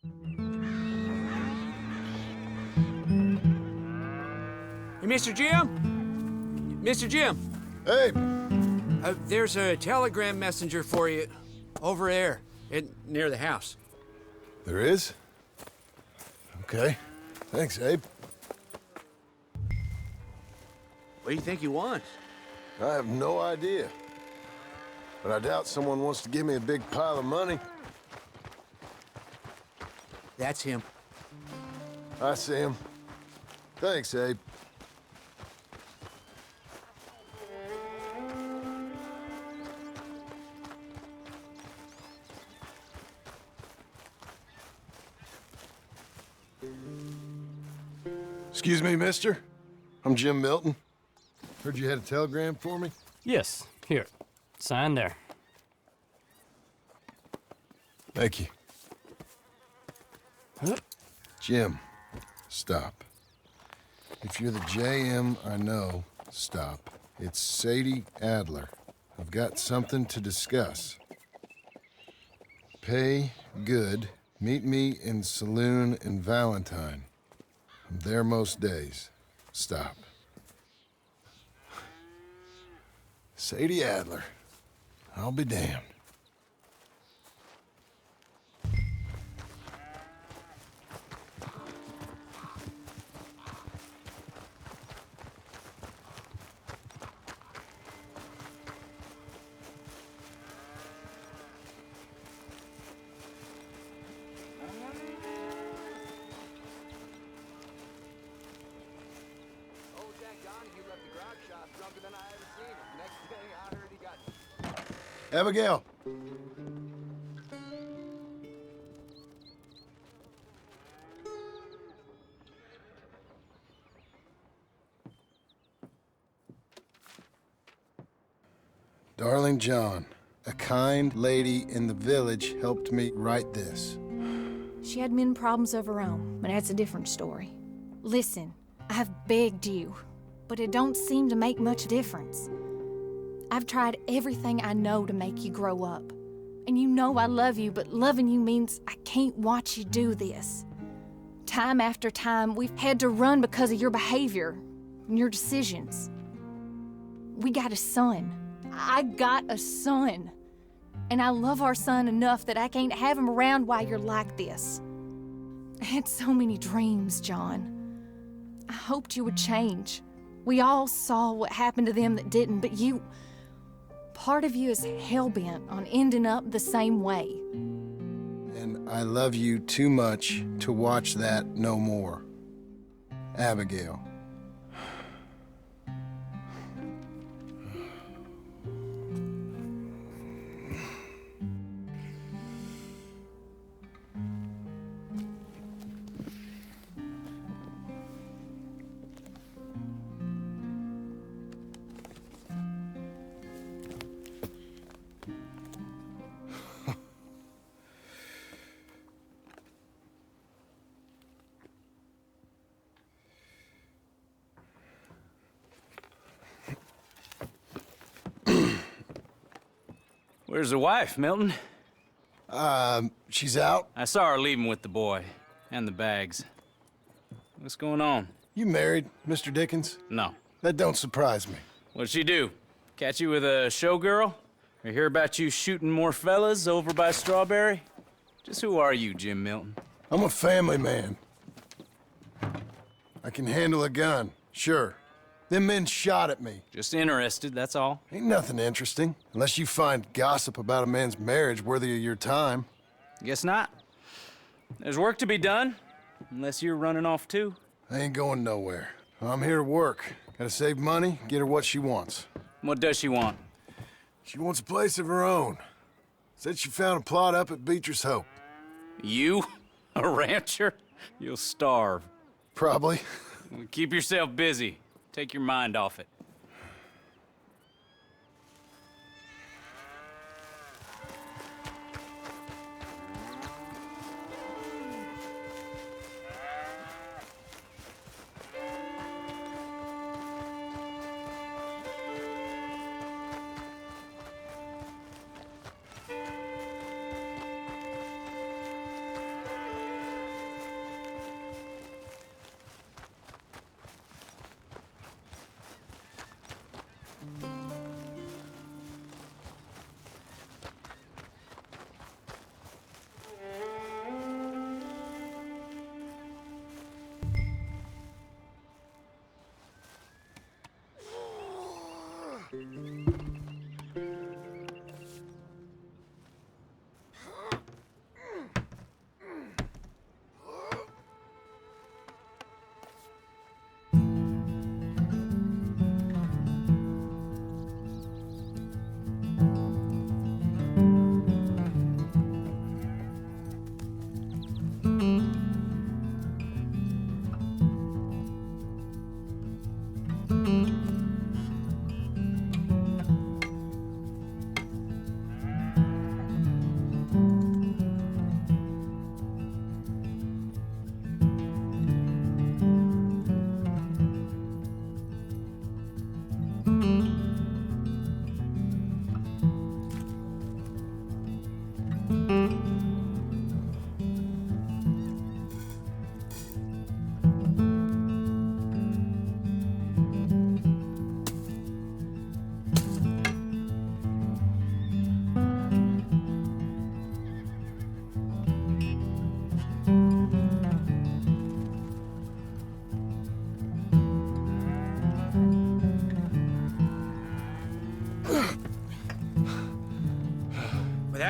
Hey, Mr. Jim? Mr. Jim? Hey! There's a telegram messenger for you over there, near the house. There is? Okay. Thanks, Abe. What do you think he wants? I have no idea. But I doubt someone wants to give me a big pile of money. That's him. I see him. Thanks, Abe. Excuse me, mister. I'm Jim Milton. Heard you had a telegram for me? Yes, here. Sign there. Thank you. Huh? Jim, stop. If you're the JM I know, stop. It's Sadie Adler. I've got something to discuss. Pay good. Meet me in saloon in Valentine. I'm there most days. Stop. Sadie Adler. I'll be damned. Abigail. Darling John, a kind lady in the village helped me write this. She had men problems of her own, but that's a different story. Listen, I've begged you, but it don't seem to make much difference. I've tried everything I know to make you grow up. And you know I love you, but loving you means I can't watch you do this. Time after time, we've had to run because of your behavior and your decisions. We got a son. I got a son. And I love our son enough that I can't have him around while you're like this. I had so many dreams, John. I hoped you would change. We all saw what happened to them that didn't, but you... Part of you is hell-bent on ending up the same way. And I love you too much to watch that no more. Abigail. Where's the wife, Milton? She's out. I saw her leaving with the boy and the bags. What's going on? You married, Mr. Dickens? No. That don't surprise me. What'd she do? Catch you with a showgirl? Or hear about you shooting more fellas over by Strawberry? Just who are you, Jim Milton? I'm a family man. I can handle a gun, sure. Them men shot at me. Just interested, that's all. Ain't nothing interesting, unless you find gossip about a man's marriage worthy of your time. Guess not. There's work to be done, unless you're running off too. I ain't going nowhere. I'm here to work. Gotta save money, get her what she wants. What does she want? She wants a place of her own. Said she found a plot up at Beecher's Hope. You? A rancher? You'll starve. Probably. Keep yourself busy. Take your mind off it.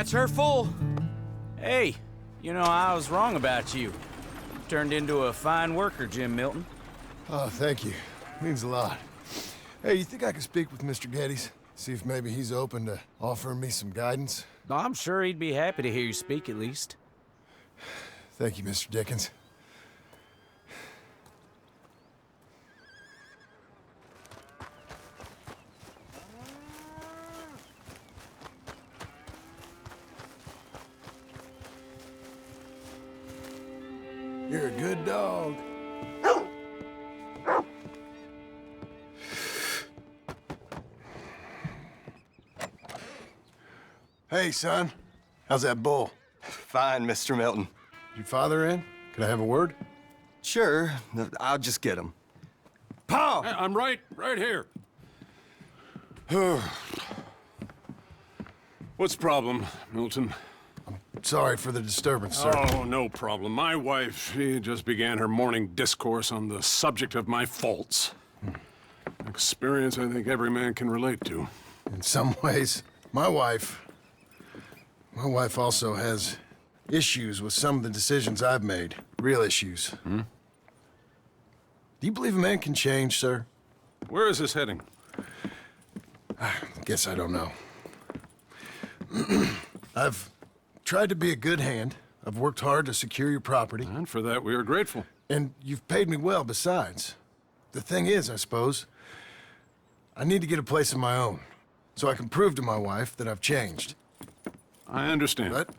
That's her full. Hey, you know, I was wrong about you. Turned into a fine worker, Jim Milton. Oh, thank you. Means a lot. Hey, you think I could speak with Mr. Geddes? See if maybe he's open to offering me some guidance? I'm sure he'd be happy to hear you speak, at least. Thank you, Mr. Dickens. You're a good dog. Hey, son. How's that bull? Fine, Mr. Milton. Your father in? Can I have a word? Sure, I'll just get him. Pa! I'm right here. What's the problem, Milton? Sorry for the disturbance, sir. Oh, no problem. My wife, she just began her morning discourse on the subject of my faults. Experience I think every man can relate to. In some ways, my wife also has issues with some of the decisions I've made. Real issues. Do you believe a man can change, sir? Where is this heading? Guess I don't know. I've tried to be a good hand. I've worked hard to secure your property. And for that, we are grateful. And you've paid me well besides. The thing is, I suppose, I need to get a place of my own, so I can prove to my wife that I've changed. I understand. But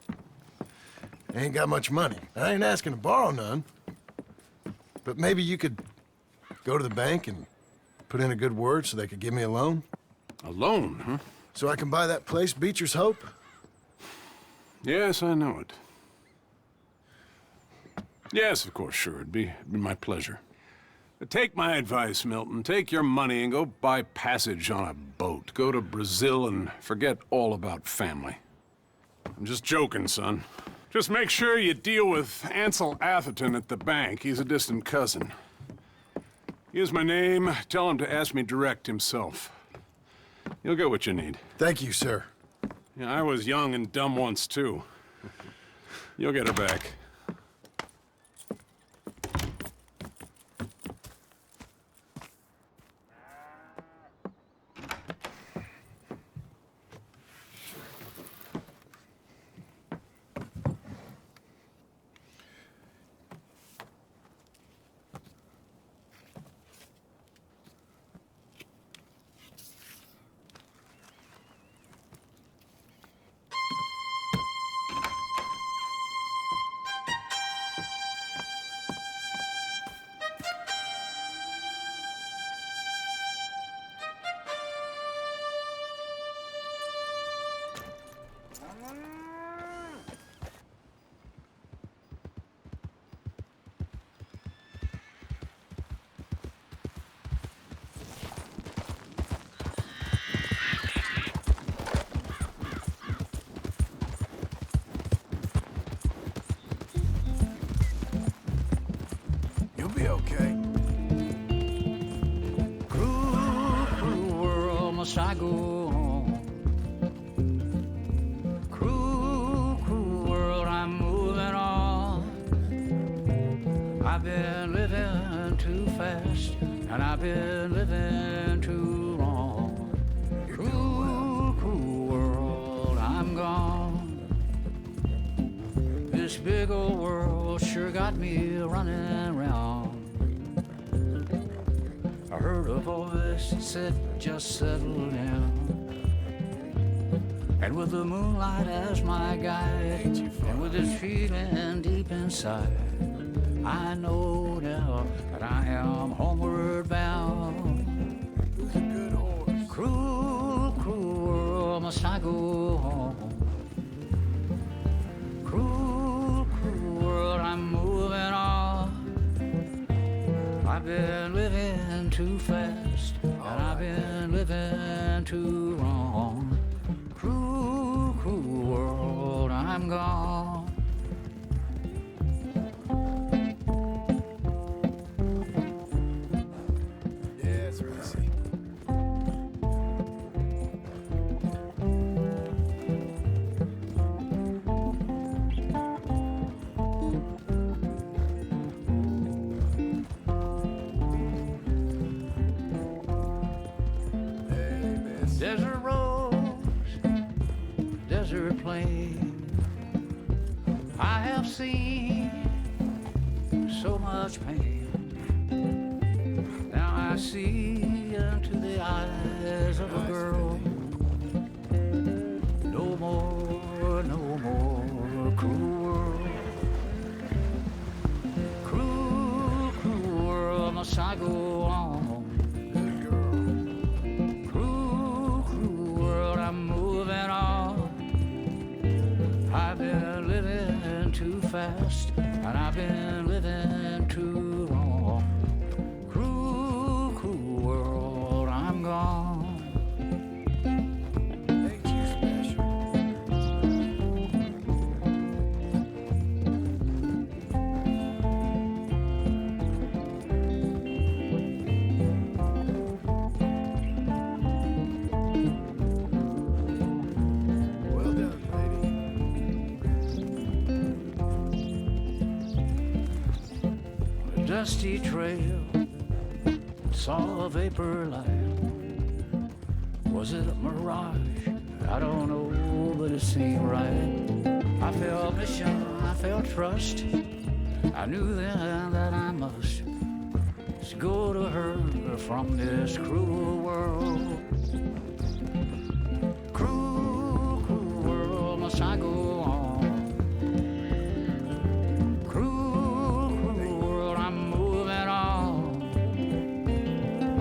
I ain't got much money. I ain't asking to borrow none. But maybe you could go to the bank and put in a good word so they could give me a loan? A loan, huh? So I can buy that place, Beecher's Hope? Yes, I know it. Yes, of course, sure. It'd be my pleasure. But take my advice, Milton. Take your money and go buy passage on a boat. Go to Brazil and forget all about family. I'm just joking, son. Just make sure you deal with Ansel Atherton at the bank. He's a distant cousin. Here's my name. Tell him to ask me direct himself. You'll get what you need. Thank you, sir. Yeah, I was young and dumb once, too. You'll get her back. You'll be okay. Cruel, cruel world, must I go on? Cruel, cruel world, I'm moving on. I've been living too fast, and I've been living too long. Cruel, cruel world, I'm gone. This big old world sure got me running around. I heard a voice that said, just settle down. And with the moonlight as my guide, and with this feeling deep inside, I know now that I am homeward bound. Cruel, cruel world, must I go home? Cruel, cruel world, I'm moving on. I've been living too fast, and I've been living too wrong. Cruel, cruel world, I'm gone. Yeah, it's really easy. Desert rose, desert plain. I have seen so much pain. Now I see into the eyes of a girl. No more, no more cruel world. Cruel, cruel world, must I go on? Cruel, cruel world, I'm moving on. I've been living too fast, and I've been living too long. Cruel, cruel world, I'm gone. Ain't you special? Well done, lady. A dusty trail, saw a vapor light. Was it a mirage? I don't know, but it seemed right. I felt mission, I felt trust. I knew then that I must go to her from this cruel world. Cruel, cruel world, must I go on? Cruel, cruel world, I'm moving on.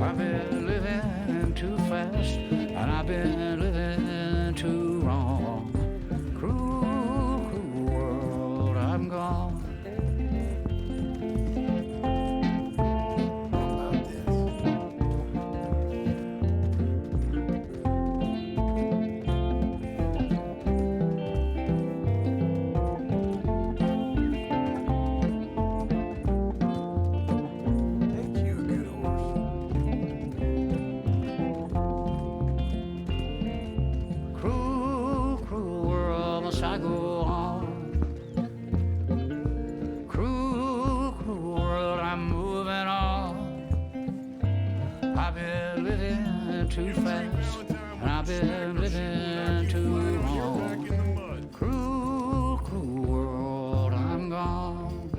I've been living too fast, and I've been living too wrong. Cruel, cruel world, I'm gone. About this. Ain't you a good horse? Cruel, cruel world, must I go on? Cruel, cruel world, I'm moving on. I've been living too fast, and I've been living too long. Cruel, cruel world, I'm gone.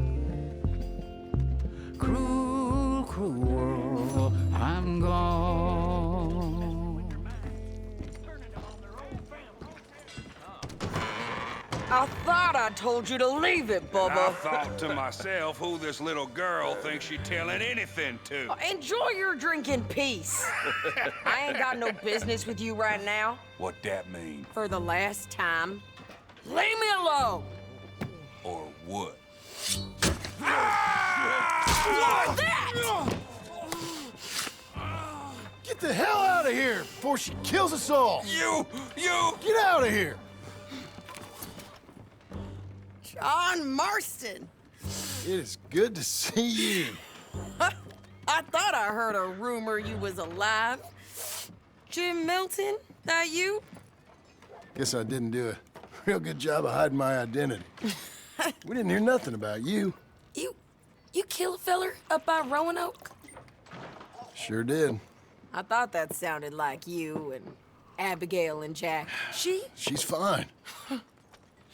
Cruel, cruel world, I'm gone. I thought I told you to leave it, I Bubba. thought to myself who this little girl thinks she's telling anything to. Enjoy your drink in peace. I ain't got no business with you right now. What that mean? For the last time, leave me alone. Or what? What's that? Get the hell out of here before she kills us all! You! Get out of here! John Marston. It is good to see you. I thought I heard a rumor you was alive. Jim Milton, that you? Guess I didn't do a real good job of hiding my identity. We didn't hear nothing about you. You kill a feller up by Roanoke? Sure did. I thought that sounded like you and Abigail and Jack. She's fine.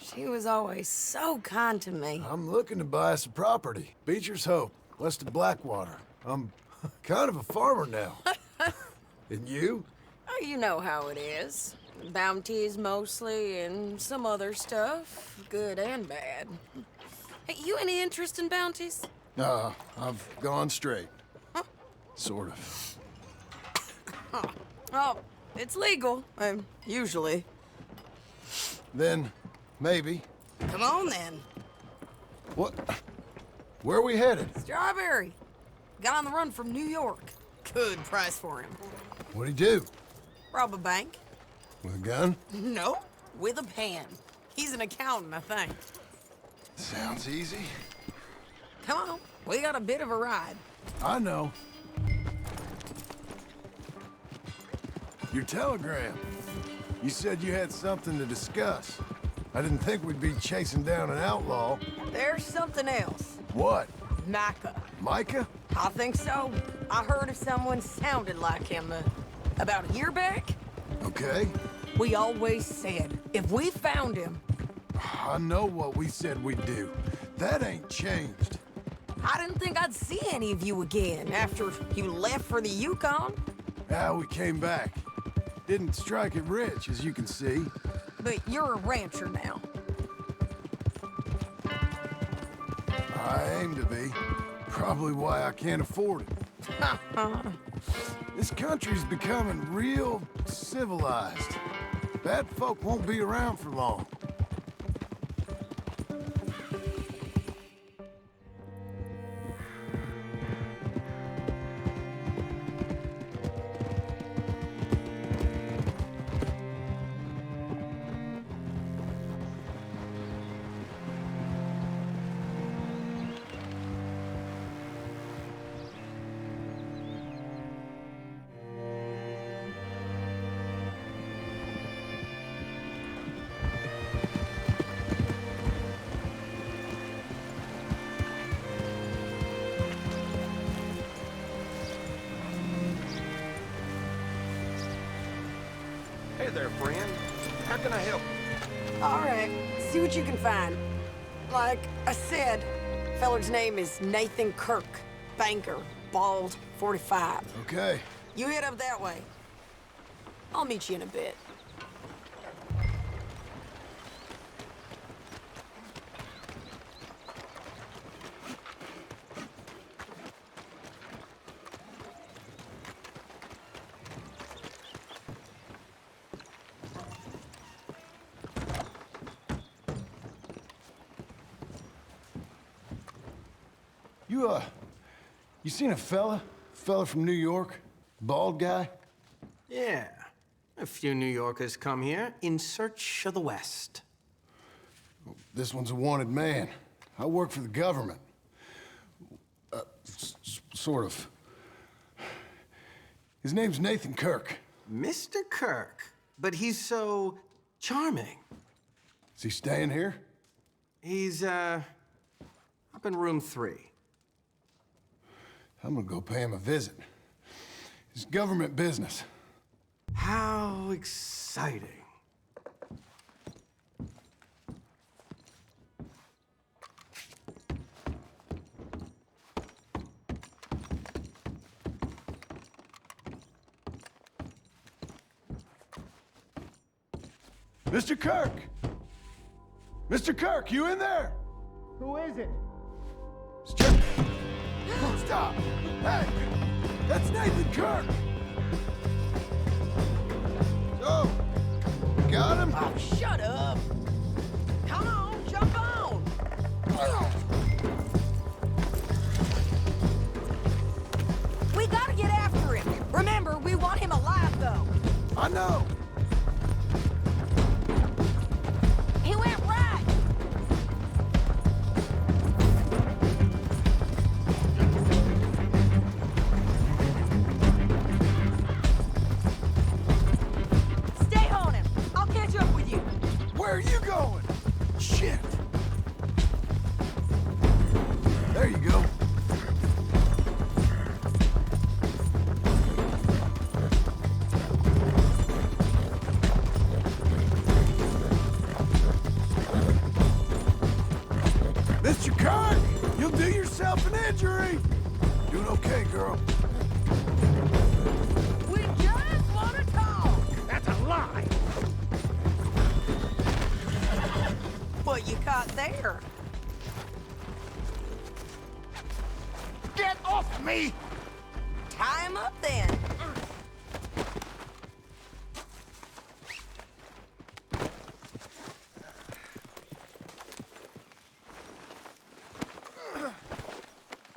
She was always so kind to me. I'm looking to buy us a property. Beecher's Hope, west of Blackwater. I'm kind of a farmer now. And you? Oh, you know how it is. Bounties mostly, and some other stuff, good and bad. Hey, you any interest in bounties? I've gone straight. Sort of. Oh, it's legal, usually. Then, maybe. Come on, then. What? Where are we headed? Strawberry. Got on the run from New York. Good price for him. What'd he do? Rob a bank? With a gun? No, with a pan. He's an accountant, I think. Sounds easy. Come on, we got a bit of a ride. I know. Your telegram. You said you had something to discuss. I didn't think we'd be chasing down an outlaw. There's something else. What? Micah. Micah? I think so. I heard of someone sounded like him about a year back. Okay? We always said, if we found him, I know what we said we'd do. That ain't changed. I didn't think I'd see any of you again after you left for the Yukon. Yeah, we came back. Didn't strike it rich, as you can see. But you're a rancher now. I aim to be. Probably why I can't afford it. This country's becoming real civilized. Bad folk won't be around for long. Hey there, friend. How can I help you? All right, see what you can find. Like I said, feller's name is Nathan Kirk. Banker, bald, 45. Okay. You head up that way. I'll meet you in a bit. You seen a fella? Fella from New York? Bald guy? Yeah. A few New Yorkers come here in search of the West. This one's a wanted man. I work for the government. Sort of. His name's Nathan Kirk. Mr. Kirk? But he's so charming. Is he staying here? He's, up in room 3. I'm gonna go pay him a visit. It's government business. How exciting. Mr. Kirk! Mr. Kirk, you in there? Who is it? Stop! Hey! That's Nathan Kirk! So, got him? Oh, shut up! Come on, jump on! We gotta get after him. Remember, we want him alive, though. I know! He went right! Stay on him. I'll catch up with you. Where are you going? Shit! There you go. Mr. Kirk, you'll do yourself an injury. Doing okay, girl. We just want to talk. That's a lie! What you caught there? Get off me! Tie him up then.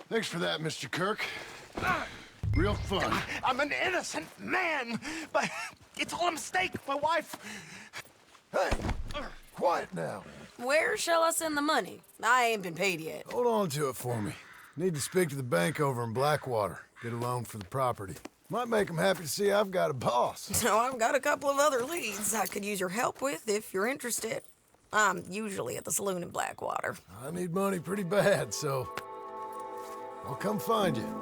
Thanks for that, Mr. Kirk. Real fun. I'm an innocent man, but it's all a mistake. My wife... Hey, quiet now. Where shall I send the money? I ain't been paid yet. Hold on to it for me. Need to speak to the bank over in Blackwater. Get a loan for the property. Might make them happy to see I've got a boss. So I've got a couple of other leads I could use your help with if you're interested. I'm usually at the saloon in Blackwater. I need money pretty bad, so I'll come find you.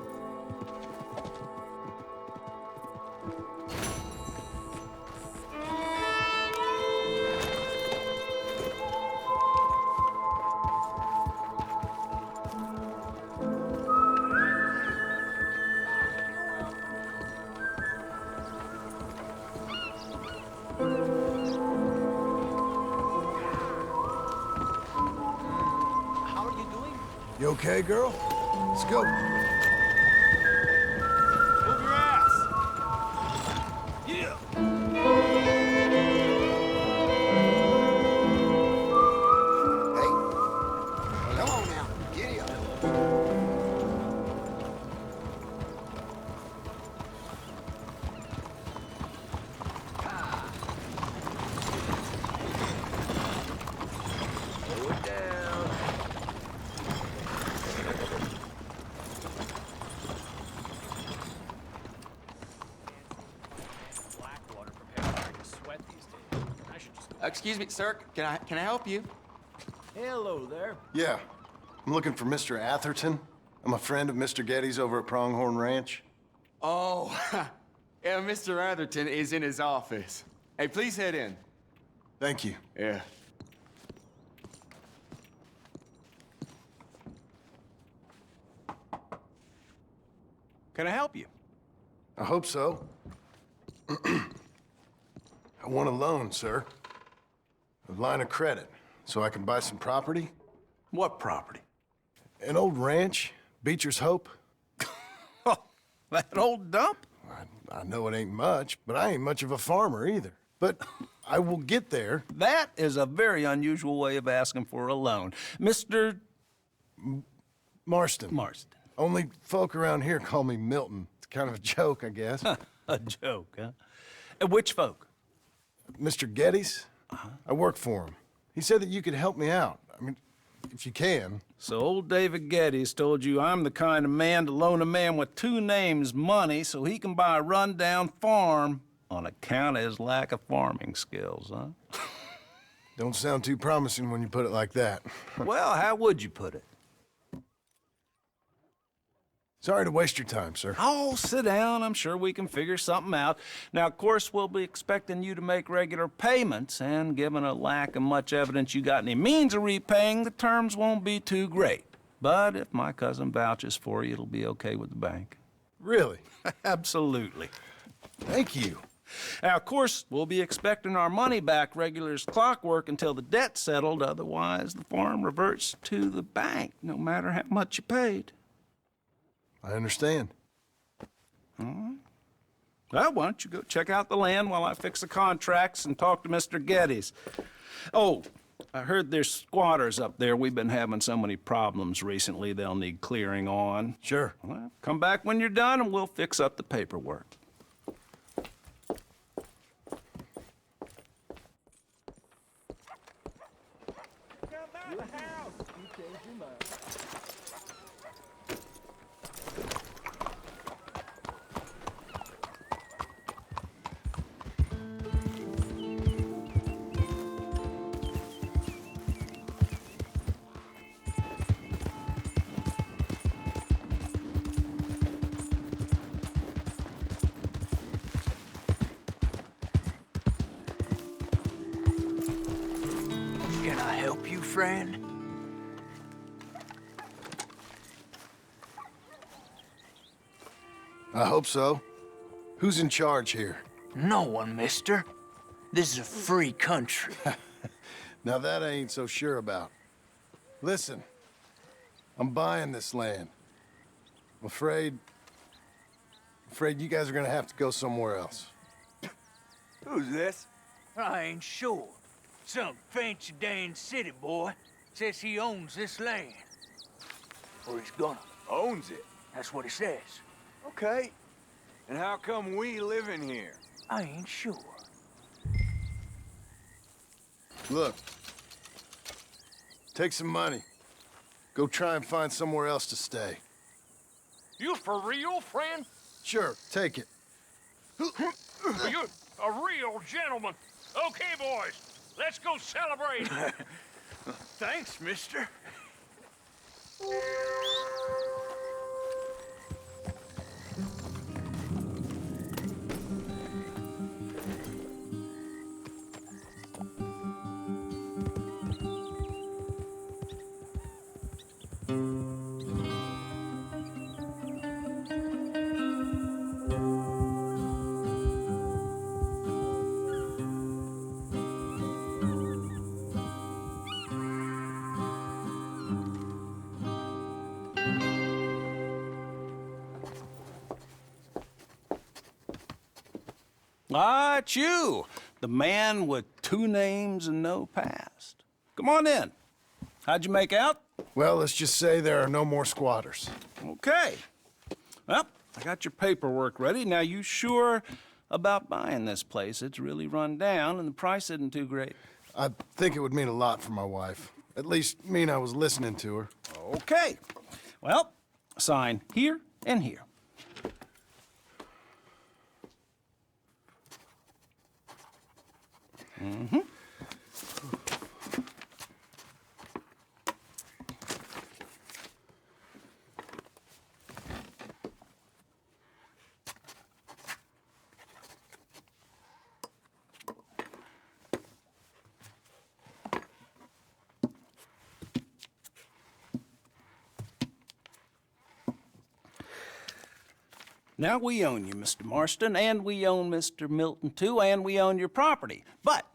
You okay, girl? Let's go. Move your ass! Yeah! Hey, come on now. Giddy up. Slow it down. Blackwater prepared to sweat these days. I should just go. Excuse me, sir. Can I help you? Hello there. Yeah. I'm looking for Mr. Atherton. I'm a friend of Mr. Getty's over at Pronghorn Ranch. Oh, yeah, Mr. Atherton is in his office. Hey, please head in. Thank you. Yeah. Can I help you? I hope so. I want a loan, sir. A line of credit, so I can buy some property. What property? An old ranch, Beecher's Hope. Oh, that old dump? I know it ain't much, but I ain't much of a farmer either. But I will get there. That is a very unusual way of asking for a loan. Mr. Marston. Marston. Only folk around here call me Milton. It's kind of a joke, I guess. A joke, huh? And which folk? Mr. Getty's? I work for him. He said that you could help me out. I mean, if you can. So old David Geddes told you I'm the kind of man to loan a man with two names money so he can buy a rundown farm on account of his lack of farming skills, huh? Don't sound too promising when you put it like that. Well, how would you put it? Sorry to waste your time, sir. Oh, sit down. I'm sure we can figure something out. Now, of course, we'll be expecting you to make regular payments, and given a lack of much evidence you got any means of repaying, the terms won't be too great. But if my cousin vouches for you, it'll be okay with the bank. Really? Absolutely. Thank you. Now, of course, we'll be expecting our money back regular as clockwork until the debt's settled. Otherwise, the farm reverts to the bank, no matter how much you paid. I understand. All right. Well, why don't you go check out the land while I fix the contracts and talk to Mr. Geddes. Oh, I heard there's squatters up there. We've been having so many problems recently, they'll need clearing on. Sure. Well, come back when you're done and we'll fix up the paperwork. Can I help you, friend? I hope so. Who's in charge here? No one, mister. This is a free country. Now that I ain't so sure about. Listen, I'm buying this land. I'm afraid you guys are gonna have to go somewhere else. Who's this? I ain't sure. Some fancy Dan city boy says he owns this land. Or he's gonna. Owns it. That's what he says. Okay. And how come we live in here? I ain't sure. Look, take some money. Go try and find somewhere else to stay. You for real, friend? Sure, take it. You a real gentleman. Okay, boys, let's go celebrate. Thanks, mister. Ah, it's you, the man with 2 names and no past. Come on in. How'd you make out? Well, let's just say there are no more squatters. Okay. Well, I got your paperwork ready. Now, you sure about buying this place? It's really run down, and the price isn't too great. I think it would mean a lot for my wife. At least mean I was listening to her. Okay. Well, sign here and here. Mm-hmm. Now, we own you, Mr. Marston, and we own Mr. Milton, too, and we own your property. But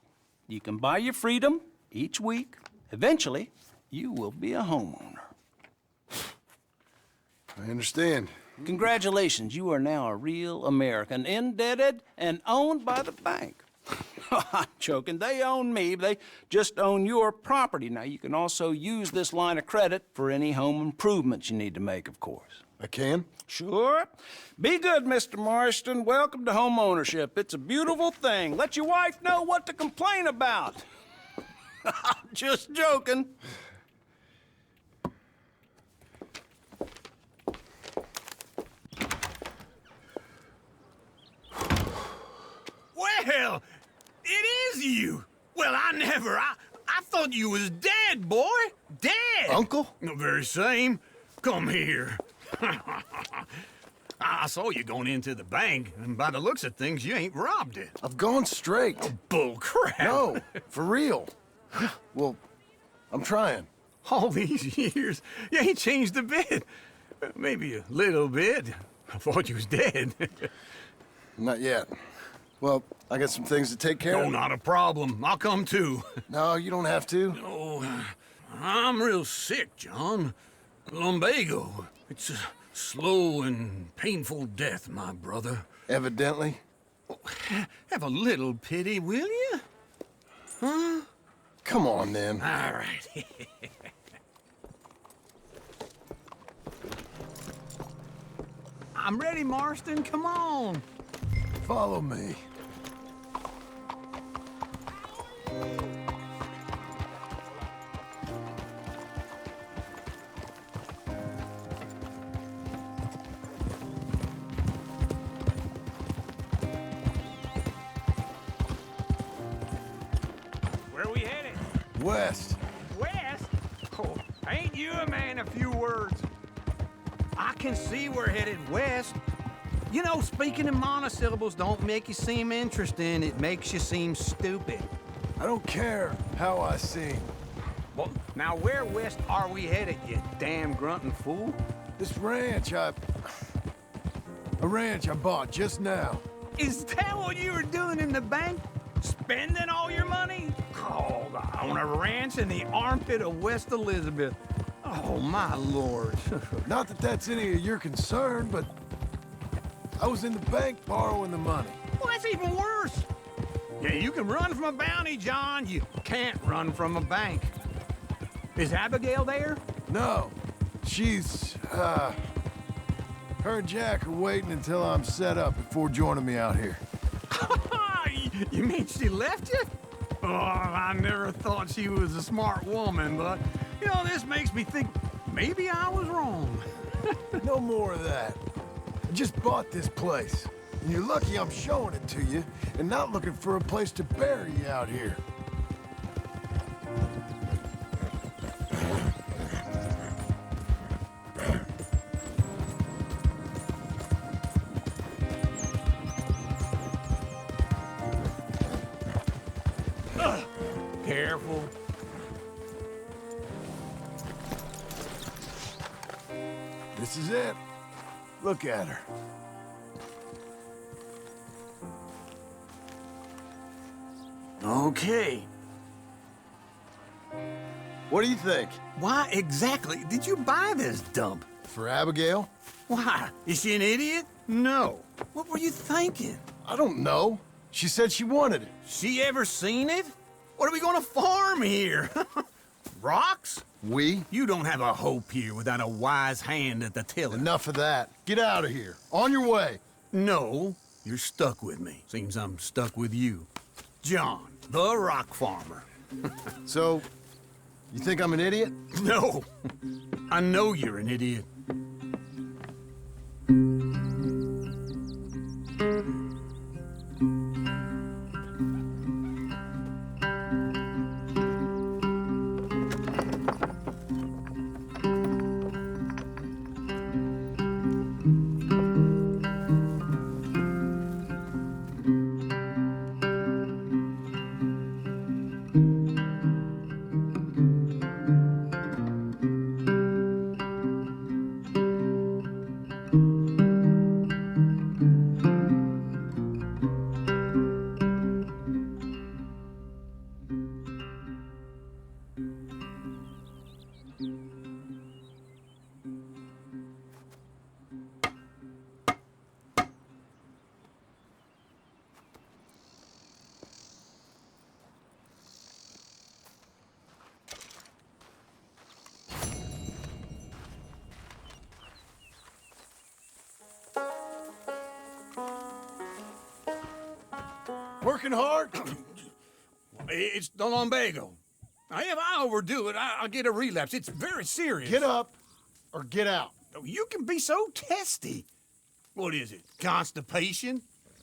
you can buy your freedom each week. Eventually, you will be a homeowner. I understand. Congratulations, you are now a real American, indebted and owned by the bank. I'm joking. They own me. They just own your property. Now, you can also use this line of credit for any home improvements you need to make, of course. I can? Sure. Be good, Mr. Marston. Welcome to home ownership. It's a beautiful thing. Let your wife know what to complain about. Just joking. Well, it is you. Well, I thought you was dead, boy. Dead. Uncle? The very same. Come here. I saw you going into the bank, and by the looks of things, you ain't robbed it. I've gone straight. Oh, bull crap. No, for real. Well, I'm trying. All these years, you ain't changed a bit. Maybe a little bit. I thought you was dead. Not yet. Well, I got some things to take care Oh, of. not a problem. I'll come too. No, you don't have to. Oh, I'm real sick, John. Lumbago. It's a slow and painful death, my brother. Evidently. Have a little pity, will you? Huh? Come on, then. All right. I'm ready, Marston. Come on. Follow me. Where are we headed? West. West? Oh, ain't you a man of few words? I can see we're headed west. You know, speaking in monosyllables don't make you seem interesting. It makes you seem stupid. I don't care how I sing. Well, now where west are we headed, you damn grunting fool? This ranch I bought just now. Is that what you were doing in the bank? Spending all your money? Oh, on a ranch in the armpit of West Elizabeth. Oh, my lord. Not that that's any of your concern, but I was in the bank borrowing the money. Well, that's even worse. Yeah, you can run from a bounty, John. You can't run from a bank. Is Abigail there? No. She's, her and Jack are waiting until I'm set up before joining me out here. You mean she left you? Oh, I never thought she was a smart woman, but, you know, this makes me think maybe I was wrong. No more of that. I just bought this place. And you're lucky I'm showing it to you and not looking for a place to bury you out here. Careful. This is it. Look at her. Okay. What do you think? Why exactly did you buy this dump? For Abigail? Why? Is she an idiot? No. What were you thinking? I don't know. She said she wanted it. She ever seen it? What are we gonna farm here? Rocks? We? You don't have a hope here without a wise hand at the tiller. Enough of that. Get out of here. On your way. No, you're stuck with me. Seems I'm stuck with you. John, the rock farmer. So, you think I'm an idiot? No, I know you're an idiot. Working hard? It's the lumbago. If I overdo it, I'll get a relapse. It's very serious. Get up or get out. You can be so testy. What is it, constipation?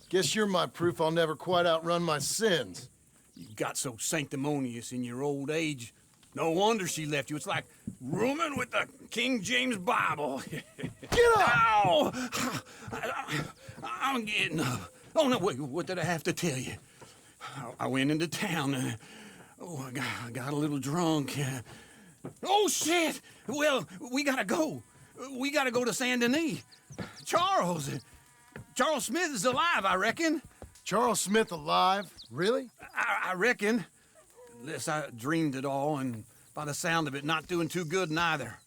Guess you're my proof I'll never quite outrun my sins. You got so sanctimonious in your old age. No wonder she left you. It's like rooming with the King James Bible. Get up! Ow! I'm getting up. Oh, no, wait, what did I have to tell you? I went into town. I got a little drunk. Oh, shit! Well, we gotta go. We gotta go to Saint Denis. Charles Smith is alive, I reckon. Charles Smith alive? Really? I reckon. Unless I dreamed it all, and by the sound of it, not doing too good neither.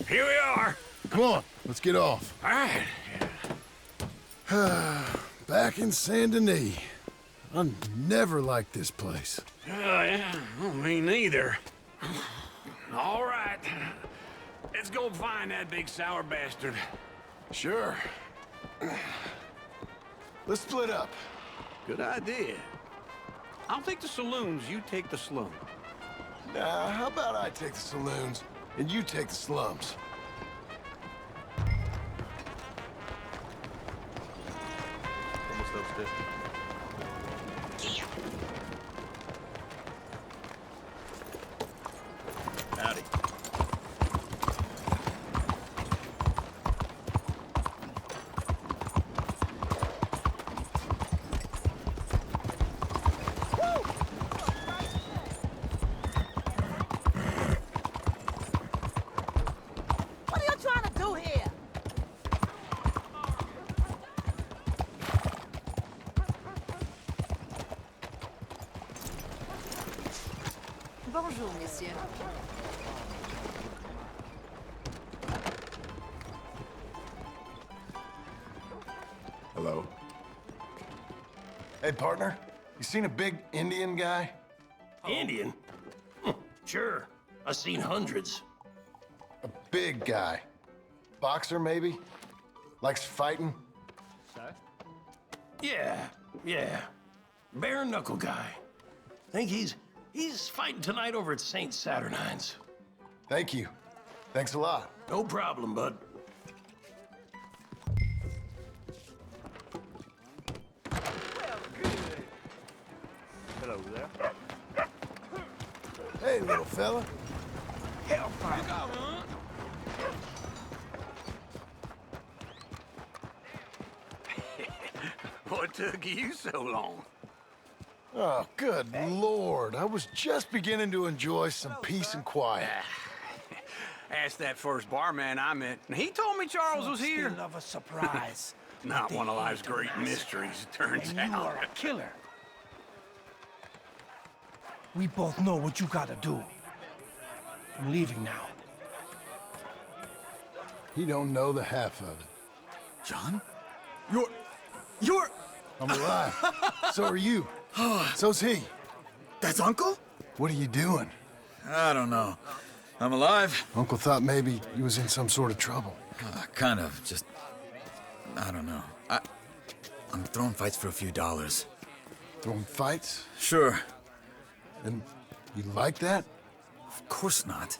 Here we are. Come on, let's get off. All right. Back in Saint Denis. I never liked this place. Yeah, well, me neither. All right. Let's go find that big sour bastard. Sure. Let's split up. Good idea. I'll take the saloons, you take the slum. Nah, how about I take the saloons and you take the slums? Howdy. What are you trying to do here? Bonjour, messieurs. Hello. Hey, partner. You seen a big Indian guy? Indian? Sure. I've seen hundreds. A big guy. Boxer, maybe? Likes fighting? Yeah. Bare knuckle guy. Think he's fighting tonight over at St. Saturnine's. Thank you. Thanks a lot. No problem, bud. Hello there. Hey, little fella. Hellfire. Look out, huh? What took you so long? Oh, good Lord. I was just beginning to enjoy some peace and quiet. Asked that first barman I met, and he told me Charles was here. Still love a surprise. Not one of life's great mysteries, it turns And you out. are a killer. We both know what you gotta do. I'm leaving now. He don't know the half of it. John? You're... I'm alive. So are you. So's he. That's Uncle? What are you doing? I don't know. I'm alive. Uncle thought maybe you was in some sort of trouble. Kind of, just... I don't know. I'm throwing fights for a few dollars. Throwing fights? Sure. And you like that? Of course not.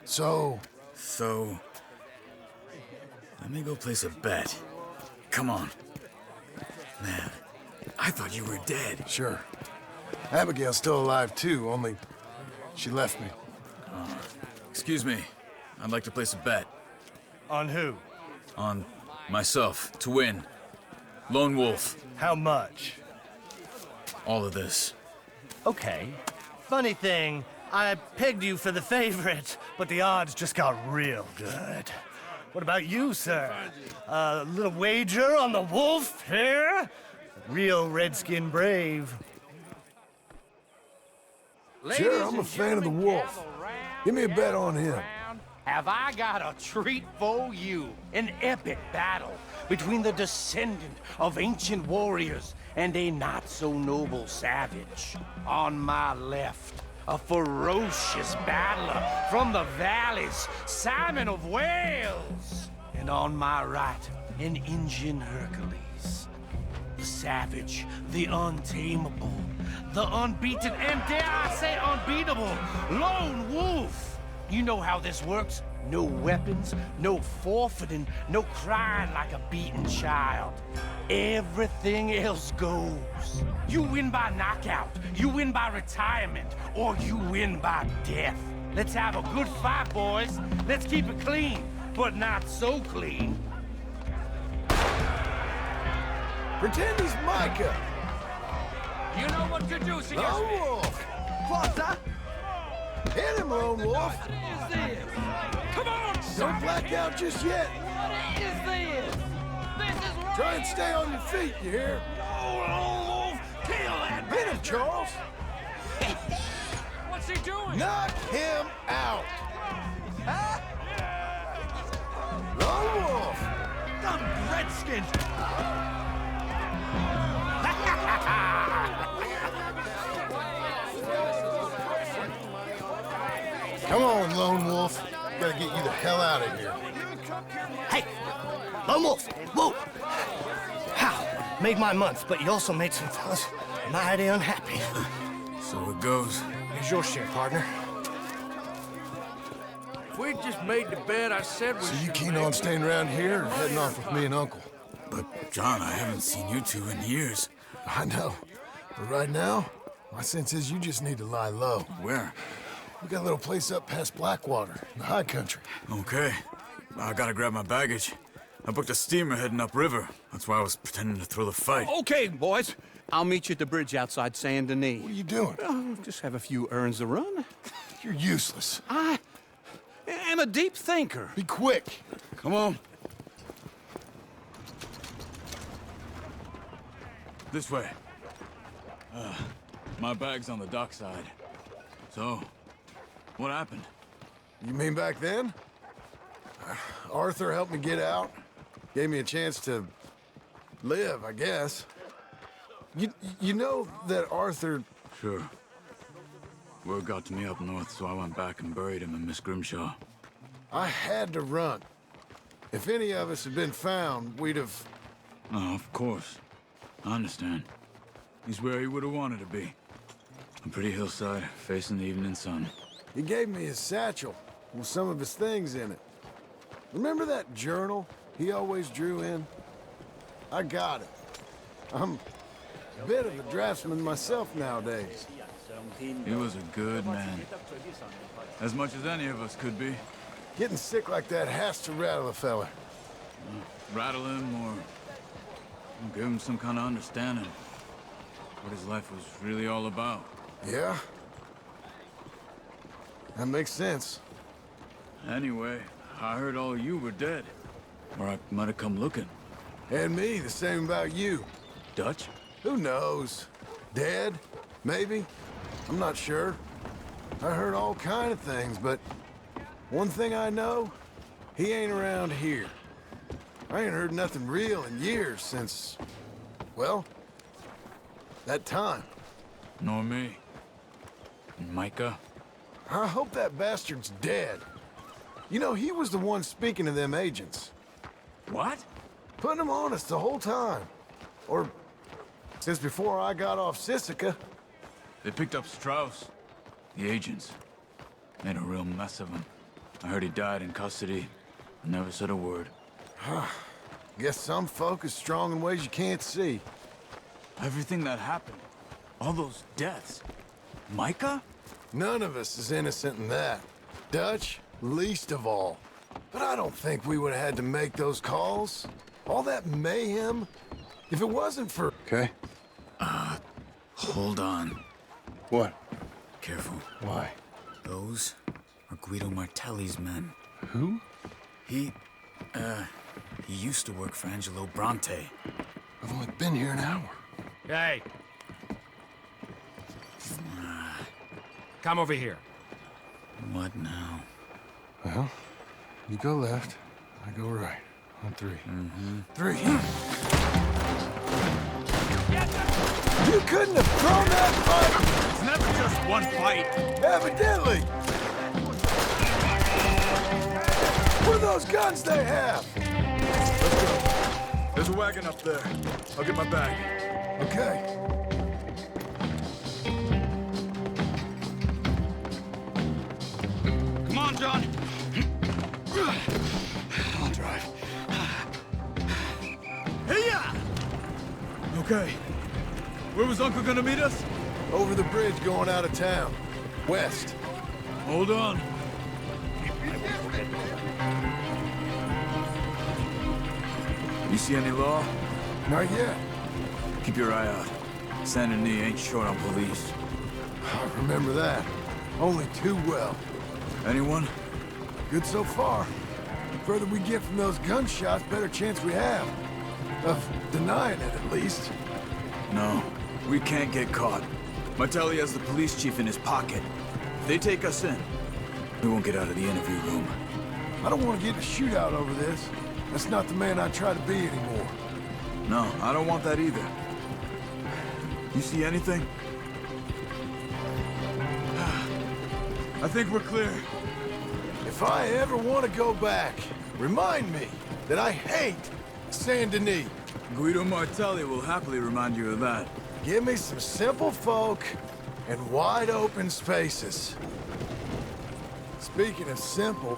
So... So... Let me go place a bet. Come on. Man, I thought you were dead. Sure. Abigail's still alive too, only she left me. Excuse me. I'd like to place a bet. On who? On myself, to win. Lone Wolf. How much? All of this. Okay. Funny thing, I pegged you for the favorite, but the odds just got real good. What about you, sir? A little wager on the wolf here? Real redskin brave. Sure, I'm a fan of the wolf. Give me a bet on him. Have I got a treat for you? An epic battle between the descendant of ancient warriors and a not-so-noble savage. On my left, a ferocious battler from the valleys, Simon of Wales. And on my right, an Indian Hercules. The savage, the untamable, the unbeaten, and dare I say unbeatable, Lone Wolf. You know how this works. No weapons, no forfeiting, no crying like a beaten child. Everything else goes. You win by knockout, you win by retirement, or you win by death. Let's have a good fight, boys. Let's keep it clean, but not so clean. Pretend he's Micah. You know what to do, senor. Lone Wolf. What? Hit him, Lone Wolf. What is this? Come on, Don't black out just yet. What is this? This is right. Try and stay on your feet, you hear? Oh, Lone Wolf, kill that Hit him, Charles. What's he doing? Knock him out. Lone Wolf. Dumb redskins. Come on, Lone Wolf. Gotta get you the hell out of here. Hey! Lone Wolf! Whoa! How? Made my month, but you also made some fellas mighty unhappy. So it goes. Here's your share, partner. If we just made the bed I said we So you should keen make. on staying around here or heading off with me and Uncle? But, John, I haven't seen you two in years. I know. But right now, my sense is you just need to lie low. Where? We got a little place up past Blackwater, in the high country. Okay. I gotta grab my baggage. I booked a steamer heading upriver. That's why I was pretending to throw the fight. Okay, boys. I'll meet you at the bridge outside Saint Denis. What are you doing? Oh, just have a few errands to run. You're useless. I am a deep thinker. Be quick. Come on. This way. My bag's on the dockside. So, what happened? You mean back then? Arthur helped me get out. Gave me a chance to live, I guess. You know that Arthur... Sure. Word got to me up north, so I went back and buried him in Miss Grimshaw. I had to run. If any of us had been found, we'd have... Oh, of course. I understand. He's where he would have wanted to be. A pretty hillside, facing the evening sun. He gave me his satchel with some of his things in it. Remember that journal he always drew in? I got it. I'm a bit of a draftsman myself nowadays. He was a good man. As much as any of us could be. Getting sick like that has to rattle a fella. Rattle him or give him some kind of understanding. What his life was really all about. Yeah? That makes sense. Anyway, I heard all you were dead. Or I might have come looking. And me, the same about you. Dutch? Who knows? Dead? Maybe? I'm not sure. I heard all kind of things, but one thing I know, he ain't around here. I ain't heard nothing real in years since, well, that time. Nor me. And Micah? I hope that bastard's dead. You know, he was the one speaking to them agents. What? Putting them on us the whole time. Or since before I got off Sisika. They picked up Strauss. The agents. Made a real mess of him. I heard he died in custody. Never said a word. Guess some folk is strong in ways you can't see. Everything that happened. All those deaths. Micah? None of us is innocent in that. Dutch, least of all. But I don't think we would have had to make those calls. All that mayhem. If it wasn't for... Okay. Hold on. What? Careful. Why? Those are Guido Martelli's men. Who? He used to work for Angelo Bronte. I've only been here an hour. Hey. Come over here. What now? Well, you go left, I go right. On three. Three. You couldn't have thrown that fight! It's never just one fight. Evidently! What are those guns they have? Let's go. There's a wagon up there. I'll get my bag. Okay. Come on, John. I'll drive. Hey-ya! Okay. Where was Uncle gonna meet us? Over the bridge going out of town. West. Hold on. You see any law? Not yet. Keep your eye out. Saint Denis ain't short on police. I remember that. Only too well. Anyone? Good so far. Further we get from those gunshots, better chance we have. Of denying it, at least. No, we can't get caught. Martelli has the police chief in his pocket. If they take us in, we won't get out of the interview room. I don't want to get in a shootout over this. That's not the man I try to be anymore. No, I don't want that either. You see anything? I think we're clear. If I ever want to go back, remind me that I hate Saint Denis. Guido Martelli will happily remind you of that. Give me some simple folk and wide open spaces. Speaking of simple...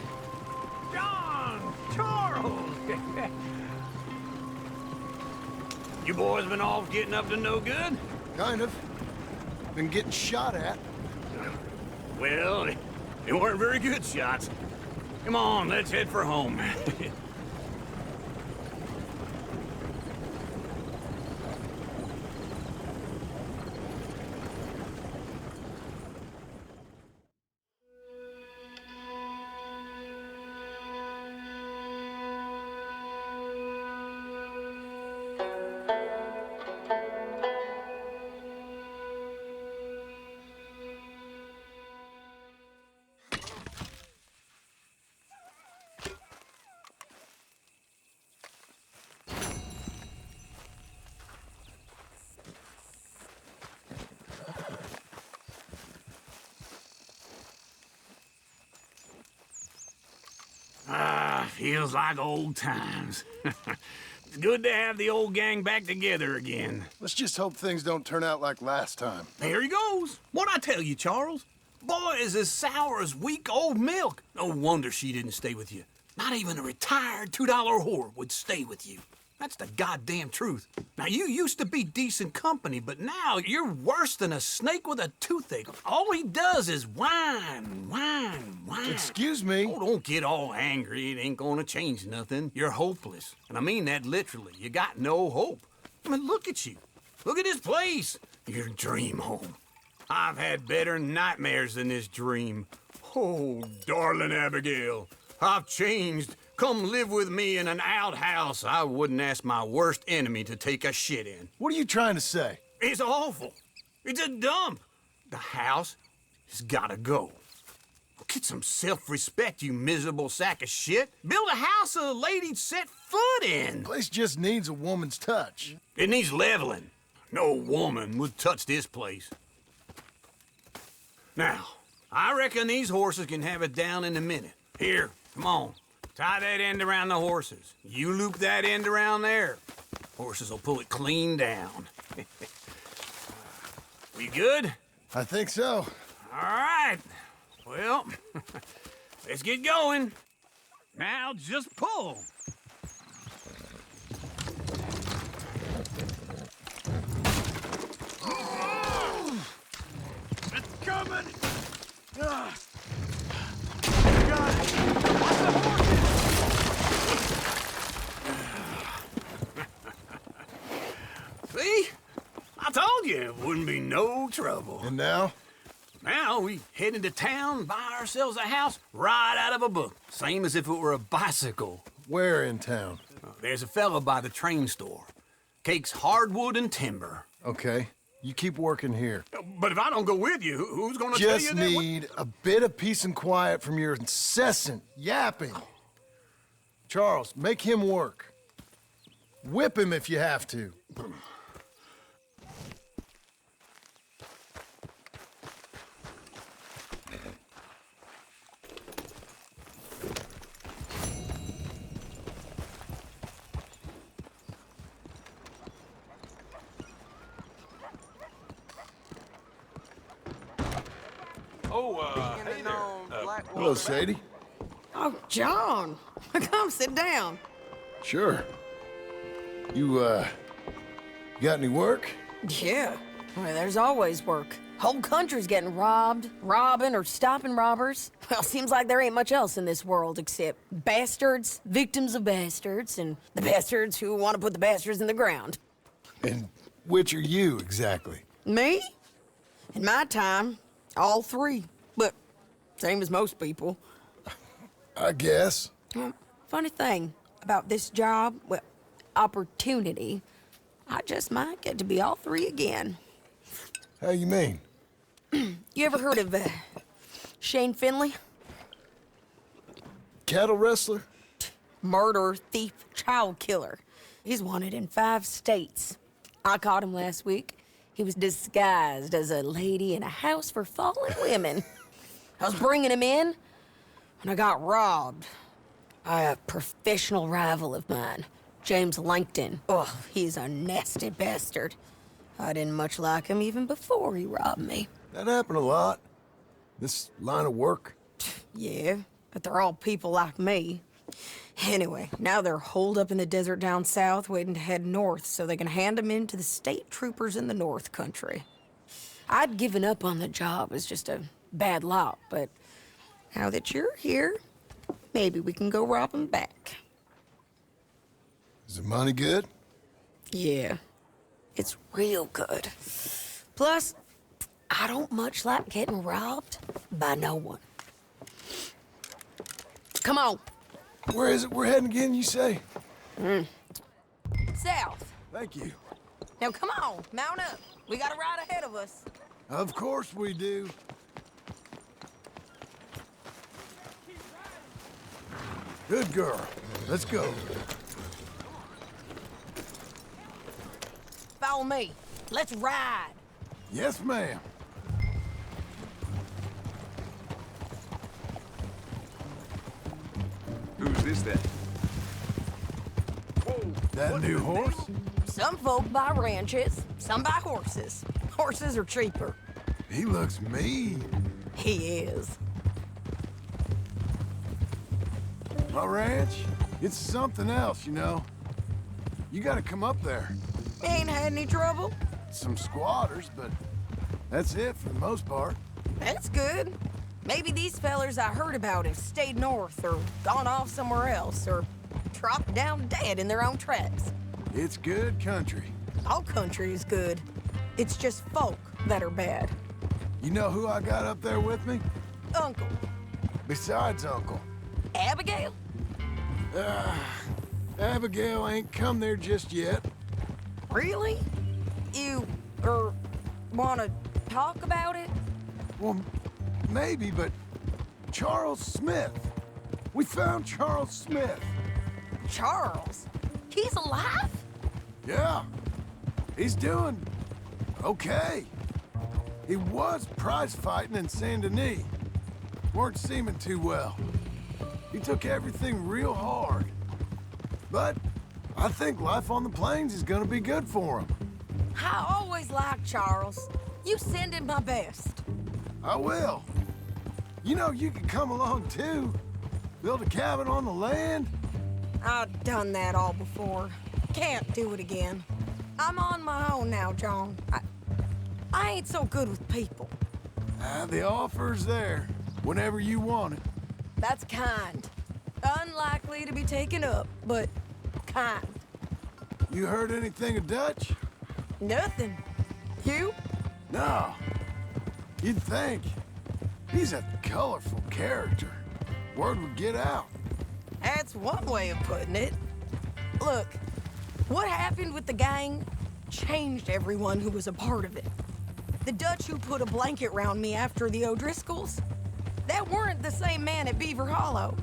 John! Charles! You boys been off getting up to no good? Kind of. Been getting shot at. Well, they weren't very good shots. Come on, let's head for home. Feels like old times. It's good to have the old gang back together again. Let's just hope things don't turn out like last time. There he goes. What'd I tell you, Charles? Boy is as sour as weak old milk. No wonder she didn't stay with you. Not even a retired $2 whore would stay with you. That's the goddamn truth. Now, you used to be decent company, but now you're worse than a snake with a toothache. All he does is whine, whine, whine. Excuse me? Oh, don't get all angry. It ain't gonna change nothing. You're hopeless. And I mean that literally. You got no hope. I mean, look at you. Look at this place. Your dream home. I've had better nightmares than this dream. Oh, darling Abigail, I've changed. Come live with me in an outhouse I wouldn't ask my worst enemy to take a shit in. What are you trying to say? It's awful. It's a dump. The house has gotta go. Get some self-respect, you miserable sack of shit. Build a house a lady'd set foot in. Place just needs a woman's touch. It needs leveling. No woman would touch this place. Now, I reckon these horses can have it down in a minute. Here, come on. Tie that end around the horses. You loop that end around there. Horses will pull it clean down. We good? I think so. All right. Well, let's get going. Now just pull. It's coming! Ah. Got it! Watch the horses! See? I told you it wouldn't be no trouble. And now? Now we head into town, buy ourselves a house right out of a book. Same as if it were a bicycle. Where in town? There's a fella by the train store. Cakes hardwood and timber. Okay. You keep working here. But if I don't go with you, who's gonna tell you Just that? need a bit of peace and quiet from your incessant yapping. Charles, make him work. Whip him if you have to. Hey there. Hello, Sadie. Oh, John. Come sit down. Sure. You got any work? Yeah. Well, there's always work. Whole country's getting robbed, robbing, or stopping robbers. Well, seems like there ain't much else in this world except bastards, victims of bastards, and the bastards who want to put the bastards in the ground. And which are you, exactly? Me? In my time, all three. But same as most people. I guess. Funny thing about this job, well, opportunity, I just might get to be all three again. How you mean? You ever heard of Shane Finley? Cattle wrestler? Murderer, thief, child killer. He's wanted in 5 states. I caught him last week. He was disguised as a lady in a house for fallen women. I was bringing him in when I got robbed by a professional rival of mine, James Langton. Oh, he's a nasty bastard. I didn't much like him even before he robbed me. That happened a lot. This line of work. Yeah, but they're all people like me. Anyway, now they're holed up in the desert down south, waiting to head north so they can hand him in to the state troopers in the north country. I'd given up on the job as just a bad lot, but now that you're here, maybe we can go rob him back. Is the money good? Yeah, it's real good. Plus, I don't much like getting robbed by no one. Come on. Where is it we're heading again, you say? South. Thank you. Now come on, mount up. We got a ride ahead of us. Of course we do. Good girl. Let's go. Follow me. Let's ride. Yes, ma'am. Who's this then? That new horse? Some folk buy ranches, some buy horses. Horses are cheaper. He looks mean. He is. My ranch, it's something else, you know. You gotta come up there. Ain't had any trouble? Some squatters, but that's it for the most part. That's good. Maybe these fellers I heard about have stayed north or gone off somewhere else or dropped down dead in their own tracks. It's good country. All country is good. It's just folk that are bad. You know who I got up there with me? Uncle. Besides Uncle. Abigail? Abigail ain't come there just yet. Really? You, wanna talk about it? Well, maybe, but Charles Smith. We found Charles Smith. Charles? He's alive? Yeah. He's doing okay. He was prize fighting in Saint Denis. Weren't seeming too well. He took everything real hard. But I think life on the plains is gonna be good for him. I always liked Charles. You send him my best. I will. You know, you could come along too. Build a cabin on the land. I've done that all before. Can't do it again. I'm on my own now, John. I ain't so good with people. The offer's there, whenever you want it. That's kind. Unlikely to be taken up, but kind. You heard anything of Dutch? Nothing. You? No. You'd think. He's a colorful character. Word would get out. That's one way of putting it. Look, what happened with the gang changed everyone who was a part of it. The Dutch who put a blanket round me after the O'Driscolls, that weren't the same man at Beaver Hollow.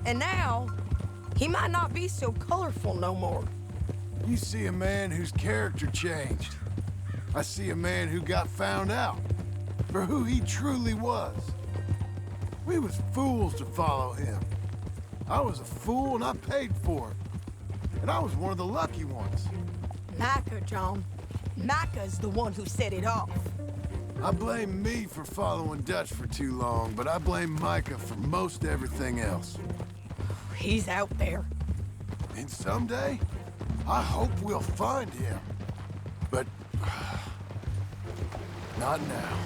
And now, he might not be so colorful no more. You see a man whose character changed. I see a man who got found out for who he truly was. We was fools to follow him. I was a fool and I paid for it. And I was one of the lucky ones. Micah, John. Micah's the one who set it off. I blame me for following Dutch for too long, but I blame Micah for most everything else. He's out there. And someday, I hope we'll find him. But not now.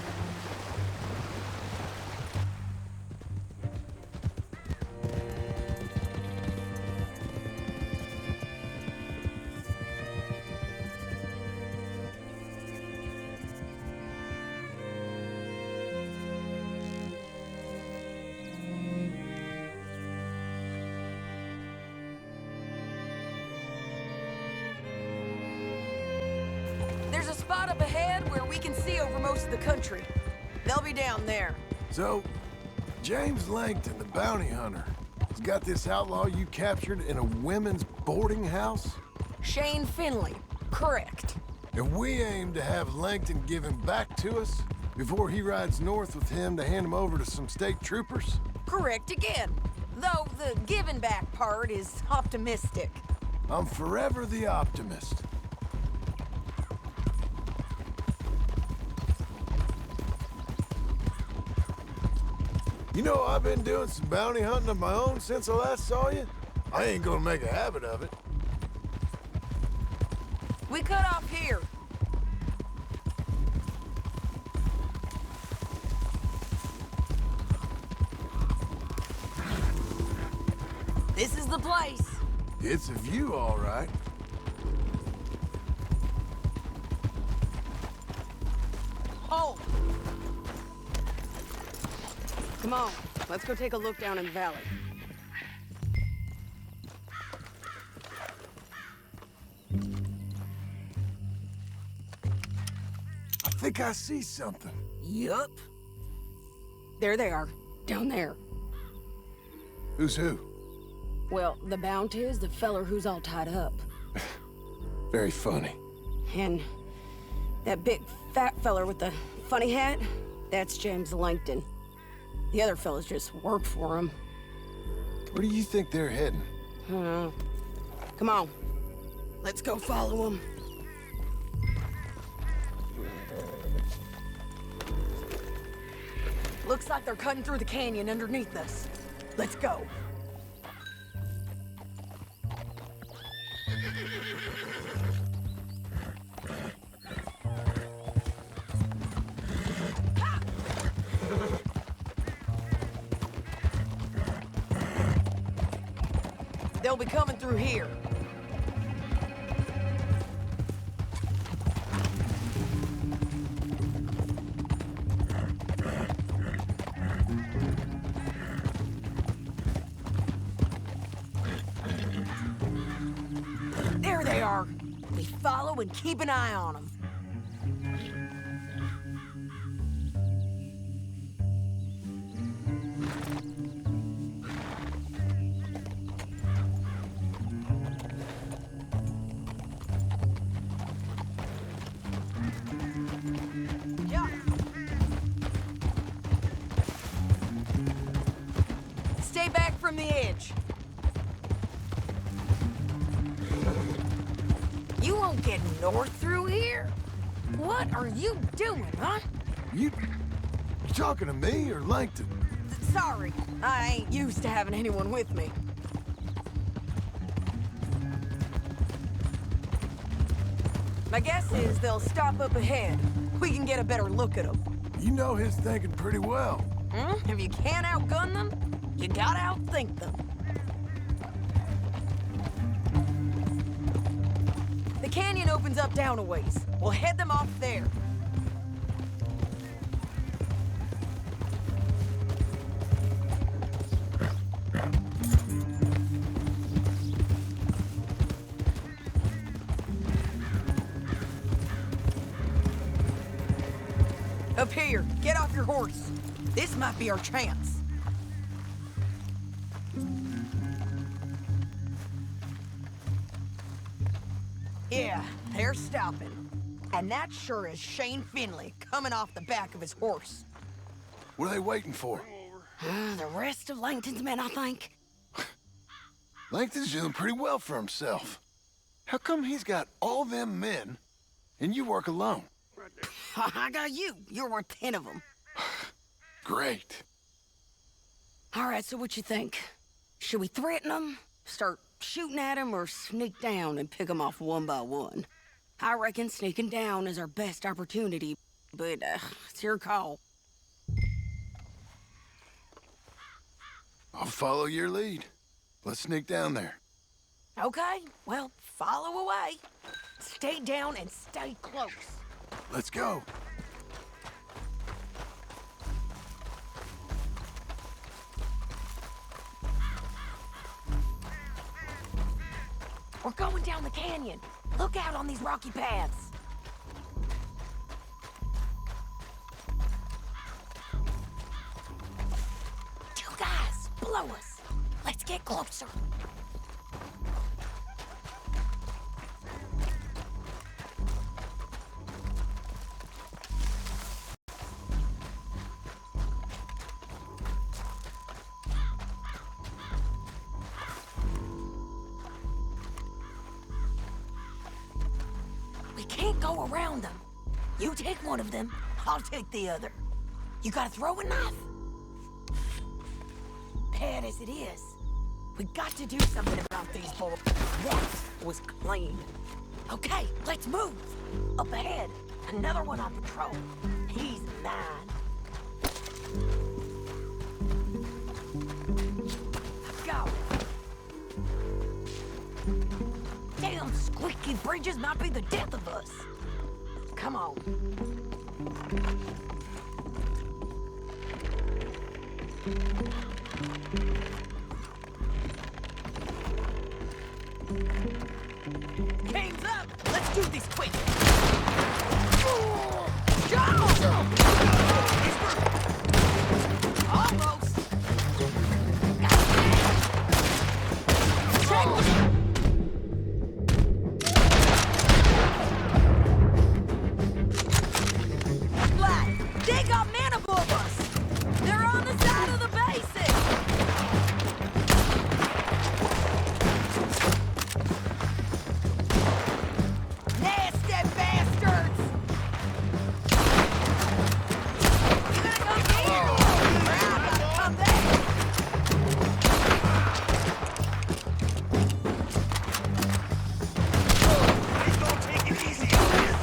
There's a spot up ahead where we can see over most of the country. They'll be down there. So, James Langton, the bounty hunter, has got this outlaw you captured in a women's boarding house? Shane Finley. Correct. And we aim to have Langton give him back to us before he rides north with him to hand him over to some state troopers? Correct again. Though the giving back part is optimistic. I'm forever the optimist. You know, I've been doing some bounty hunting of my own since I last saw you. I ain't gonna make a habit of it. We cut off here. This is the place. It's a view, all right. Oh! Come on, let's go take a look down in the valley. I think I see something. Yup. There they are, down there. Who's who? Well, the bounty is the feller who's all tied up. Very funny. And that big fat feller with the funny hat, that's James Langton. The other fellas just work for him. Where do you think they're heading? I don't know. Come on, let's go follow them. Looks like they're cutting through the canyon underneath us. Let's go. They'll be coming through here. and keep an eye on them. Stay back from the edge. You won't get north through here? What are you doing, huh? You talking to me or Langton? Sorry, I ain't used to having anyone with me. My guess is they'll stop up ahead. We can get a better look at them. You know his thinking pretty well. If you can't outgun them, you gotta outthink them. The canyon opens up down a ways. We'll head them off there. Up here, get off your horse. This might be our chance. Yeah, they're stopping. And that sure is Shane Finley coming off the back of his horse. What are they waiting for? The rest of Langton's men, I think. Langton's doing pretty well for himself. How come he's got all them men and you work alone? I got you. You're worth 10 of them. Great. All right, so what you think? Should we threaten them, start shooting at them, or sneak down and pick them off one by one? I reckon sneaking down is our best opportunity, but it's your call. I'll follow your lead. Let's sneak down there. Okay, well, follow away. Stay down and stay close. Let's go. We're going down the canyon. Look out on these rocky paths. Two guys, below us. Let's get closer. Go around them. You take one of them, I'll take the other. You got a throwing knife? Bad as it is, we got to do something about these boys. That was clean. Okay, let's move. Up ahead, another one on patrol. He's mine. Let's go. Damn squeaky bridges might be the death of us. Come on. Game's up! Let's do this quick! Almost! They got men above us! They're on the side of the basin! Nasty bastards! You gotta come here! Or I gotta come back! Please don't take it easy on this!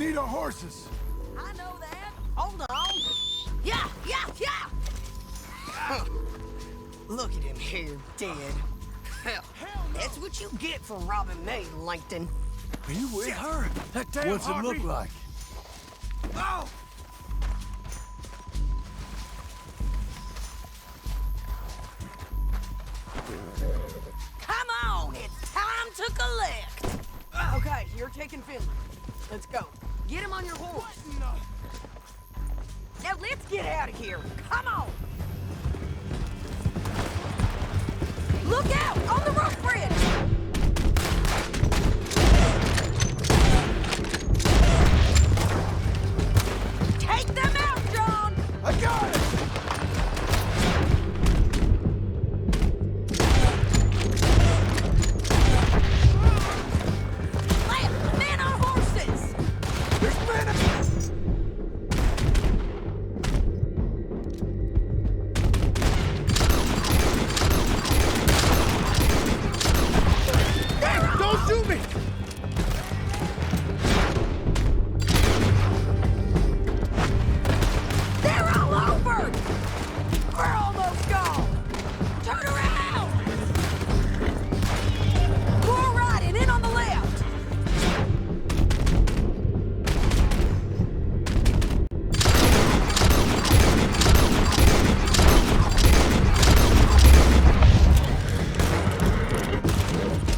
need our horses. I know that. Hold on. Yeah. Look at him here, dead. Hell, that's what you get for robbing me, Langton. Are you with her? That damn What's it look like? Oh! Come on, it's time to collect. Okay, you're taking Finley. Let's go. Get him on your horse. Now let's get out of here. Come on. Look out on the roof bridge. Take them out, John. I got it. Men on horses! There's men! Don't shoot me! They're all over! We're almost gone! Turn around! Go right and in on the left!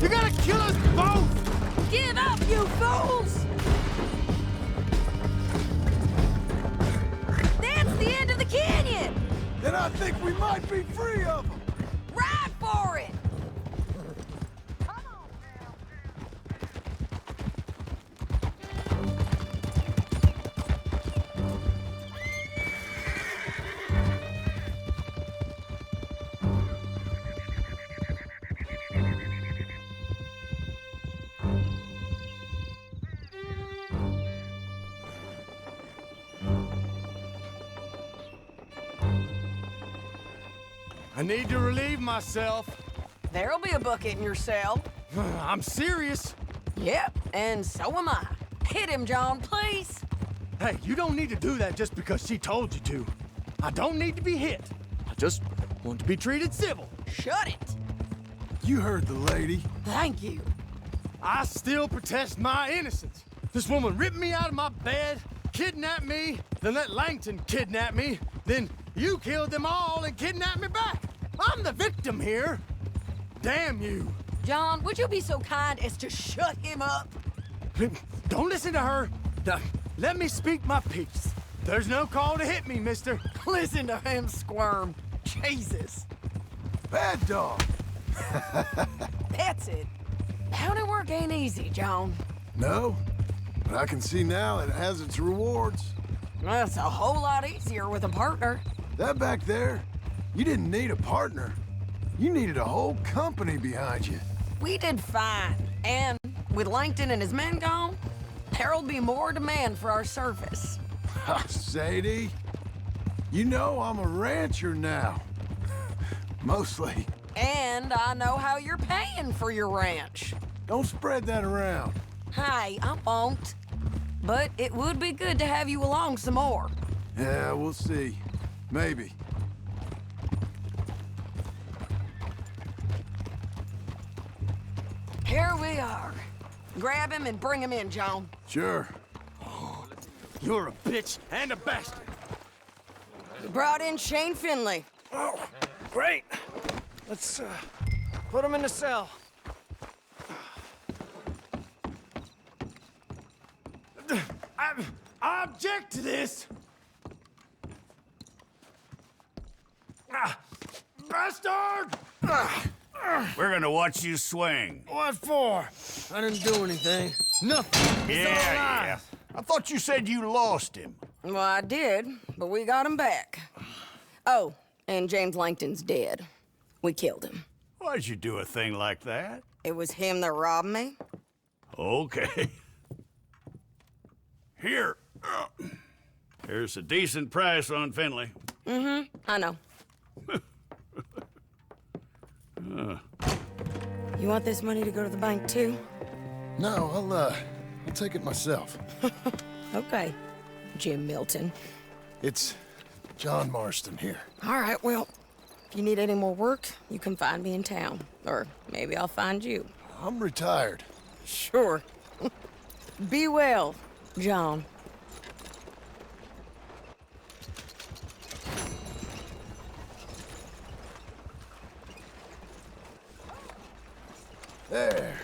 You gotta kill us both! Give up, you fools! That's the end of the canyon! Then I think we might be free of them. Ride for it! I need to relieve myself. There'll be a bucket in your cell. I'm serious. Yep, and so am I. Hit him, John, please. Hey, you don't need to do that just because she told you to. I don't need to be hit. I just want to be treated civil. Shut it. You heard the lady. Thank you. I still protest my innocence. This woman ripped me out of my bed, kidnapped me, then let Langton kidnap me, then you killed them all and kidnapped me back. I'm the victim here. Damn you. John, would you be so kind as to shut him up? Don't listen to her. Let me speak my piece. There's no call to hit me, mister. Listen to him squirm. Jesus. Bad dog. That's it. Bounty work ain't easy, John. No, but I can see now it has its rewards. That's a whole lot easier with a partner. That back there, you didn't need a partner. You needed a whole company behind you. We did fine. And with Langton and his men gone, there'll be more demand for our service. Sadie, you know I'm a rancher now. Mostly. And I know how you're paying for your ranch. Don't spread that around. Hey, I won't. But it would be good to have you along some more. Yeah, we'll see. Maybe. Here we are. Grab him and bring him in, John. Sure. You're a bitch and a bastard. You brought in Shane Finley. Oh, great. Let's put him in the cell. I object to this. Bastard! We're gonna watch you swing. What for? I didn't do anything. Nothing. Yeah. I thought you said you lost him. Well, I did, but we got him back. Oh, and James Langton's dead. We killed him. Why'd you do a thing like that? It was him that robbed me. Okay. Here. Here's a decent price on Finley. Mm-hmm, I know. You want this money to go to the bank, too? No, I'll take it myself. Okay, Jim Milton. It's John Marston here. All right, well, if you need any more work, you can find me in town. Or maybe I'll find you. I'm retired. Sure. Be well, John. There.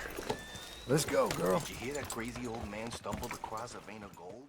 Let's go, girl. Did you hear that crazy old man stumbled across a vein of gold?